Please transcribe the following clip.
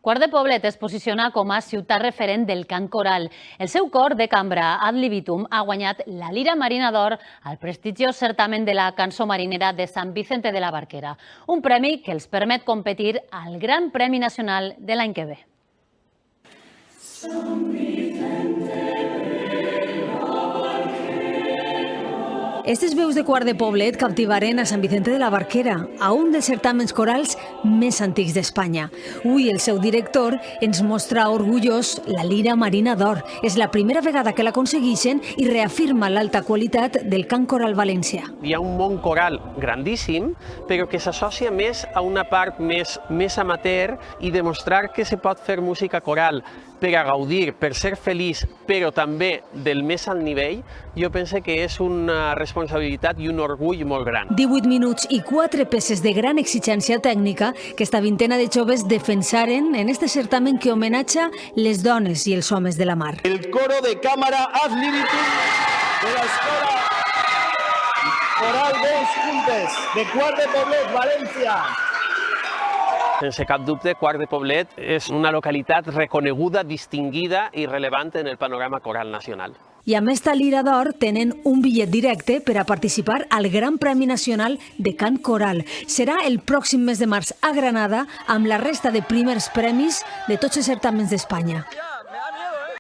Quart de Poblet es posiciona com a ciutat referent del cant coral. El seu cor de cambra, Ad Libitum, ha guanyat la Lira Marina d'Or al prestigiós certamen de la cançó marinera de Sant Vicente de la Barquera, un premi que els permet competir al Gran Premi Nacional de l'any que ve. Estes veus de Quart de Poblet captivaren a Sant Vicente de la Barquera, a un dels certàmens corals més antics d'Espanya. Avui el seu director ens mostra orgullós la Lira Marina d'Or. És la primera vegada que l'aconsegueixen i reafirma l'alta qualitat del cant coral valencià. Hi ha un món coral grandíssim, però que s'associa més a una part més amateur i demostrar que se pot fer música coral per a gaudir, per ser feliç, però també del més alt nivell, jo penso que és una responsabilitat i un orgull molt gran. 18 minuts i 4 peces de gran exigència tècnica que esta vintena de joves defensaren en este certamen que homenatja les dones i els homes de la mar. El coro de cámara Ad Libitum de la Escola Coral Dos Juntes de Quart de Poblet, València. Sense cap dubte, Quart de Poblet és una localitat reconeguda, distinguida i rellevant en el panorama coral nacional. I amb esta Lira d'Or tenen un bitllet directe per a participar al Gran Premi Nacional de Cant Coral. Serà el pròxim mes de març a Granada amb la resta de primers premis de tots els certàmens d'Espanya.